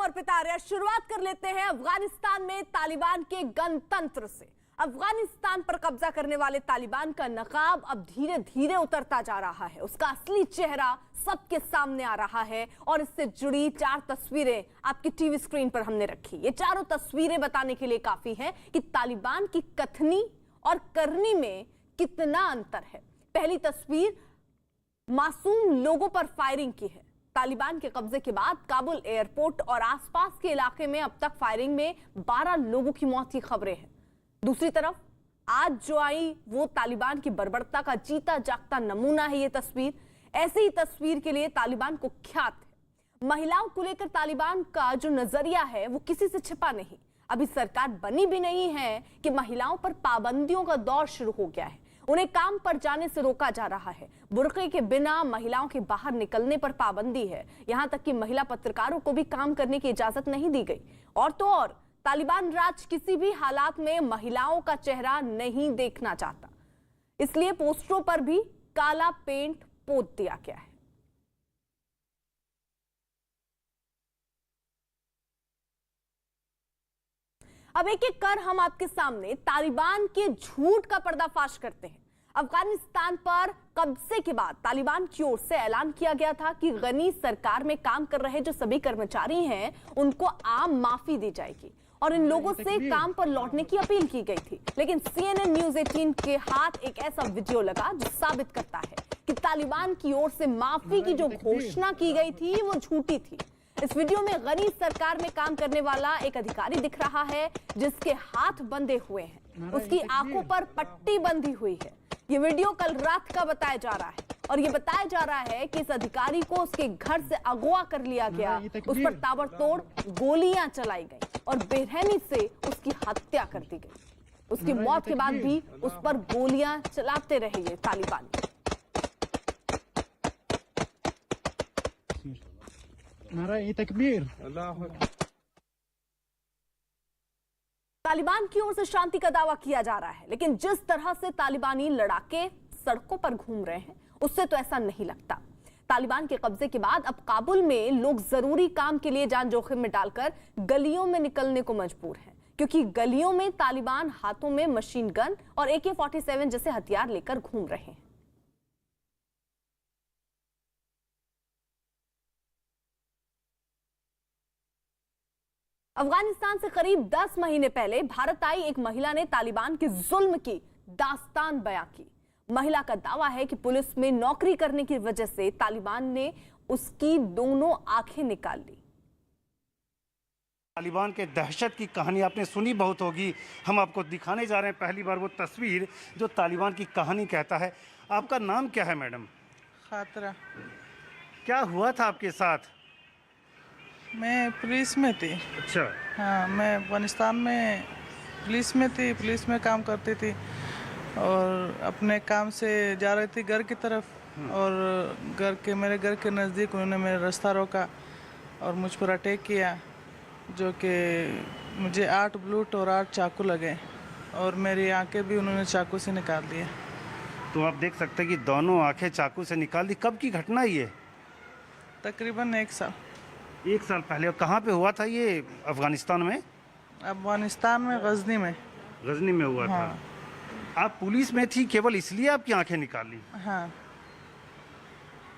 हूं अर्पिता आर्या। शुरुआत कर लेते हैं अफगानिस्तान में तालिबान के गणतंत्र से। अफगानिस्तान पर कब्जा करने वाले तालिबान का नकाब अब धीरे धीरे उतरता जा रहा है। उसका असली चेहरा सबके सामने आ रहा है और इससे जुड़ी 4 तस्वीरें आपकी टीवी स्क्रीन पर हमने रखी। ये चारों तस्वीरें बताने के लिए काफी हैं कि तालिबान की कथनी और करनी में कितना अंतर है। पहली तस्वीर मासूम लोगों पर फायरिंग की है। तालिबान के कब्जे के बाद काबुल एयरपोर्ट और आसपास के इलाके में अब तक फायरिंग में 12 लोगों की मौत की खबरें हैं। दूसरी तरफ आज जो आई वो तालिबान की बर्बरता का जीता जागता नमूना है। ये तस्वीर ऐसी ही तस्वीर के लिए तालिबान को ख्यात है। महिलाओं को लेकर तालिबान का जो नजरिया है वो किसी से छिपा नहीं। अभी सरकार बनी भी नहीं है कि महिलाओं पर पाबंदियों का दौर शुरू हो गया है। उन्हें काम पर जाने से रोका जा रहा है। बुर्के के बिना महिलाओं के बाहर निकलने पर पाबंदी है। यहां तक कि महिला पत्रकारों को भी काम करने की इजाजत नहीं दी गई। और तो और तालिबान राज किसी भी हालात में महिलाओं का चेहरा नहीं देखना चाहता, इसलिए पोस्टरों पर भी काला पेंट पोत दिया गया है। अब एक एक कर हम आपके सामने तालिबान के झूठ का पर्दाफाश करते हैं। अफगानिस्तान पर कब्जे के बाद तालिबान की ओर से ऐलान किया गया था कि गनी सरकार में काम कर रहे जो सभी कर्मचारी हैं उनको आम माफी दी जाएगी और इन लोगों से काम पर लौटने की अपील की गई थी। लेकिन CNN न्यूज 18 के हाथ एक ऐसा वीडियो लगा जो साबित करता है कि तालिबान की ओर से माफी की जो घोषणा की गई थी वो झूठी थी। इस वीडियो में गनी सरकार में काम करने वाला एक अधिकारी दिख रहा है जिसके हाथ बंधे हुए हैं, उसकी आंखों पर पट्टी बंधी हुई है। ये वीडियो कल रात का बताया जा रहा है और ये बताया जा रहा है कि इस अधिकारी को उसके घर से अगवा कर लिया गया, उस पर ताबड़तोड़ गोलियां चलाई गई और बेरहमी से उसकी हत्या कर दी गई। उसकी मौत के बाद भी उस पर गोलियां चलाते रहे ये तालिबान। तालिबान की ओर से शांति का दावा किया जा रहा है, लेकिन जिस तरह से तालिबानी लड़ाके सड़कों पर घूम रहे हैं उससे तो ऐसा नहीं लगता। तालिबान के कब्जे के बाद अब काबुल में लोग जरूरी काम के लिए जान जोखिम में डालकर गलियों में निकलने को मजबूर हैं, क्योंकि गलियों में तालिबान हाथों में मशीन गन और AK-47 जैसे हथियार लेकर घूम रहे हैं। अफगानिस्तान से करीब 10 महीने पहले भारत आई एक महिला ने तालिबान के जुल्म की दास्तान बयां की। महिला का दावा है कि पुलिस में नौकरी करने की वजह से तालिबान ने उसकी दोनों आंखें निकाल ली। तालिबान के दहशत की कहानी आपने सुनी बहुत होगी। हम आपको दिखाने जा रहे हैं पहली बार वो तस्वीर जो तालिबान की कहानी कहता है। आपका नाम क्या है मैडम? खातरा। क्या हुआ था आपके साथ? मैं पुलिस में थी। अच्छा। हाँ, मैं अफगानिस्तान में पुलिस में थी, पुलिस में काम करती थी और अपने काम से जा रही थी घर की तरफ और मेरे घर के नज़दीक उन्होंने मेरा रास्ता रोका और मुझ पर अटैक किया, जो कि मुझे 8 ब्लूट और 8 चाकू लगे और मेरी आंखें भी उन्होंने चाकू से निकाल दिया। तो आप देख सकते हैं कि दोनों आंखें चाकू से निकाल दी। कब की घटना ये? तकरीबन 1 साल। 1 साल पहले। और कहाँ पे हुआ था ये? अफगानिस्तान में? अफगानिस्तान में गजनी में। गजनी में हुआ हाँ। था। आप पुलिस में थी, केवल इसलिए आपकी आंखें निकाल ली? हाँ,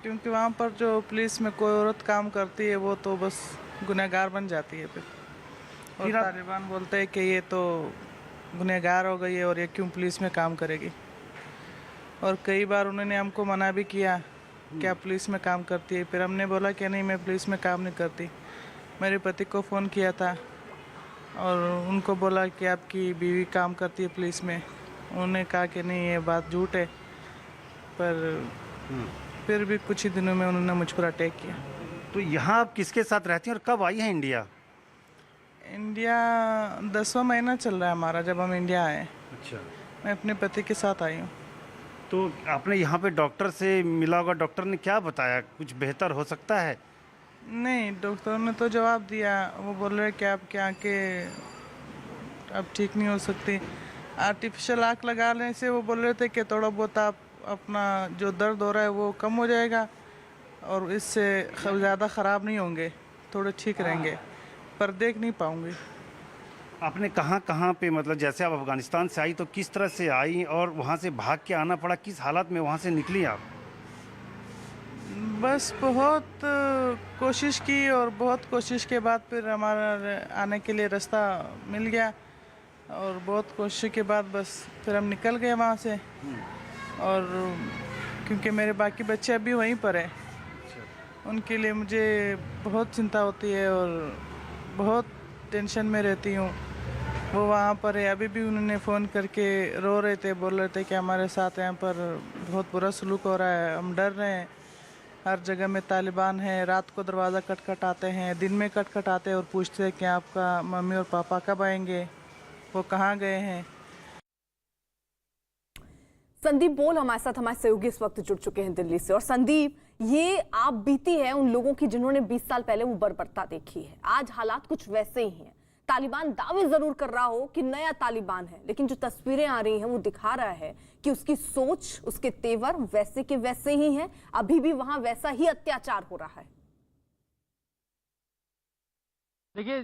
क्योंकि वहाँ पर जो पुलिस में कोई औरत काम करती है वो तो बस गुनहगार बन जाती है फिर। और तालिबान बोलते हैं कि ये तो गुनहगार हो गई है और ये क्यों पुलिस में काम करेगी। और कई बार उन्होंने हमको मना भी किया क्या पुलिस में काम करती है। फिर हमने बोला कि नहीं, मैं पुलिस में काम नहीं करती। मेरे पति को फ़ोन किया था और उनको बोला कि आपकी बीवी काम करती है पुलिस में। उन्होंने कहा कि नहीं, ये बात झूठ है। पर फिर भी कुछ ही दिनों में उन्होंने मुझ पर अटैक किया। तो यहाँ आप किसके साथ रहती हैं और कब आई हैं इंडिया? इंडिया 10वां महीना चल रहा है हमारा जब हम इंडिया आए। अच्छा। मैं अपने पति के साथ आई हूँ। तो आपने यहाँ पे डॉक्टर से मिला होगा, डॉक्टर ने क्या बताया? कुछ बेहतर हो सकता है? नहीं, डॉक्टर ने तो जवाब दिया, वो बोल रहे कि आपकी आंखें अब ठीक नहीं हो सकती। आर्टिफिशियल आँख लगा लेने से वो बोल रहे थे कि थोड़ा बहुत आप अपना जो दर्द हो रहा है वो कम हो जाएगा और इससे ज़्यादा ख़राब नहीं होंगे, थोड़े ठीक रहेंगे। पर देख नहीं पाऊंगी। आपने कहाँ कहाँ पे मतलब जैसे आप अफगानिस्तान से आई तो किस तरह से आई और वहाँ से भाग के आना पड़ा, किस हालत में वहाँ से निकली आप? बस बहुत कोशिश की और बहुत कोशिश के बाद फिर हमारा आने के लिए रास्ता मिल गया और बहुत कोशिश के बाद बस फिर हम निकल गए वहाँ से। और क्योंकि मेरे बाकी बच्चे अभी वहीं पर हैं, उनके लिए मुझे बहुत चिंता होती है और बहुत टेंशन में रहती हूँ। वो वहाँ पर है, अभी भी उन्होंने फ़ोन करके रो रहे थे, बोल रहे थे कि हमारे साथ यहाँ पर बहुत बुरा सलूक हो रहा है, हम डर रहे हैं। हर जगह में तालिबान है, रात को दरवाज़ा खटखटाते हैं, दिन में खटखटाते हैं और पूछते हैं कि आपका मम्मी और पापा कब आएंगे, वो कहाँ गए हैं। संदीप बोल हमारे साथ, हमारे सहयोगी इस वक्त जुड़ चुके हैं दिल्ली से। और संदीप, ये आप बीती है उन लोगों की जिन्होंने 20 साल पहले वो बर्बरता देखी है। आज हालात कुछ वैसे ही हैं। तालिबान दावे जरूर कर रहा हो कि नया तालिबान है, लेकिन जो तस्वीरें आ रही हैं वो दिखा रहा है कि उसकी सोच, उसके तेवर वैसे के वैसे ही हैं। अभी भी वहां वैसा ही अत्याचार हो रहा है। देखिए,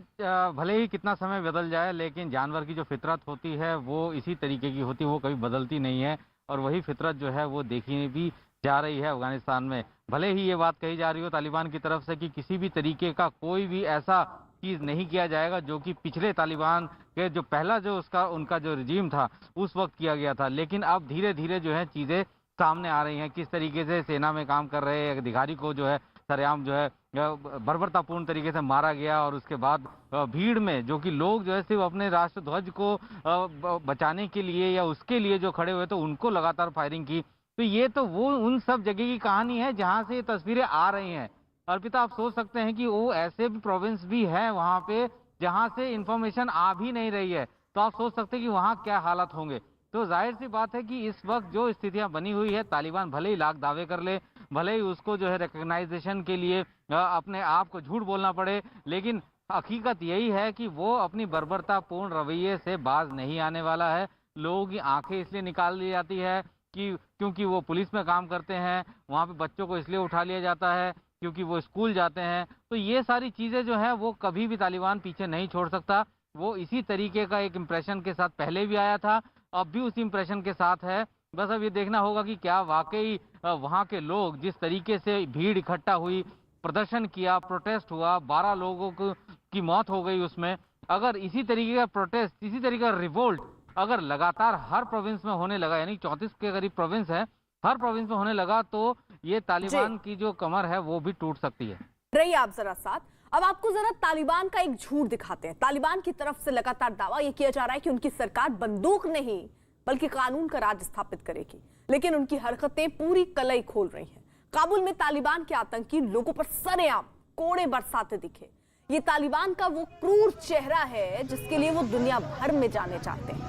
भले ही कितना समय बदल जाए, लेकिन जानवर की जो फितरत होती है वो इसी तरीके की होती है, वो कभी बदलती नहीं है। और वही फितरत जो है वो देखी भी जा रही है अफगानिस्तान में। भले ही ये बात कही जा रही हो तालिबान की तरफ से कि किसी भी तरीके का कोई भी ऐसा चीज़ नहीं किया जाएगा जो कि पिछले तालिबान के जो पहला जो उनका जो रिजीम था उस वक्त किया गया था, लेकिन अब धीरे धीरे जो है चीज़ें सामने आ रही हैं। किस तरीके से सेना में काम कर रहे अधिकारी को जो है सरेआम जो है बर्बरतापूर्ण तरीके से मारा गया। और उसके बाद भीड़ में जो कि लोग जो है सिर्फ अपने राष्ट्रध्वज को बचाने के लिए या उसके लिए जो खड़े हुए तो उनको लगातार फायरिंग की। तो ये तो वो उन सब जगह की कहानी है जहां से ये तस्वीरें आ रही हैं। अर्पिता, आप सोच सकते हैं कि वो ऐसे भी प्रोविंस भी है वहां पे जहां से इंफॉर्मेशन आ भी नहीं रही है, तो आप सोच सकते हैं कि वहां क्या हालात होंगे। तो जाहिर सी बात है कि इस वक्त जो स्थितियां बनी हुई है, तालिबान भले ही लाख दावे कर ले, भले ही उसको जो है रिकग्नाइजेशन के लिए अपने आप को झूठ बोलना पड़े, लेकिन हकीकत यही है कि वो अपनी बर्बरतापूर्ण रवैये से बाज नहीं आने वाला है। लोगों की आंखें इसलिए निकाल ली जाती है कि क्योंकि वो पुलिस में काम करते हैं, वहाँ पे बच्चों को इसलिए उठा लिया जाता है क्योंकि वो स्कूल जाते हैं। तो ये सारी चीज़ें जो है वो कभी भी तालिबान पीछे नहीं छोड़ सकता। वो इसी तरीके का एक इम्प्रेशन के साथ पहले भी आया था, अब भी उसी इम्प्रेशन के साथ है। बस अब ये देखना होगा कि क्या वाकई वहाँ के लोग जिस तरीके से भीड़ इकट्ठा हुई, प्रदर्शन किया, प्रोटेस्ट हुआ, 12 लोगों की मौत हो गई उसमें, अगर इसी तरीके का प्रोटेस्ट, इसी तरीके का रिवोल्ट अगर लगातार हर प्रोविंस में होने लगा, यानी 34 के करीब प्रोविंस है, हर प्रोविंस में होने लगा, तो ये तालिबान की जो कमर है वो भी टूट सकती है। रहिए आप जरा साथ। अब आपको जरा तालिबान का एक झूठ दिखाते हैं। तालिबान की तरफ से लगातार दावा यह किया जा रहा है कि उनकी सरकार बंदूक नहीं बल्कि कानून का राज स्थापित करेगी, लेकिन उनकी हरकतें पूरी कलई खोल रही हैं। काबुल में तालिबान के आतंकी लोगों पर सरेआम कोड़े बरसाते दिखे। ये तालिबान का वो क्रूर चेहरा है जिसके लिए वो दुनिया भर में जाने चाहते हैं।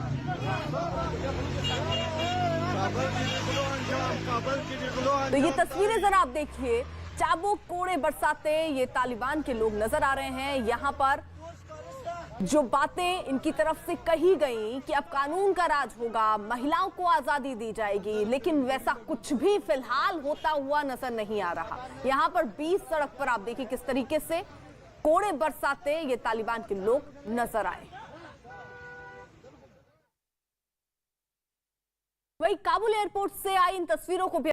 तो ये तस्वीरें जरा आप देखिए, चाबुक कोड़े बरसाते ये तालिबान के लोग नजर आ रहे हैं। यहाँ पर जो बातें इनकी तरफ से कही गई कि अब कानून का राज होगा, महिलाओं को आजादी दी जाएगी, लेकिन वैसा कुछ भी फिलहाल होता हुआ नजर नहीं आ रहा। यहाँ पर 20 सड़क पर आप देखिए किस तरीके से कोड़े बरसाते ये तालिबान के लोग नजर आए। वही काबुल एयरपोर्ट से आई इन तस्वीरों को भी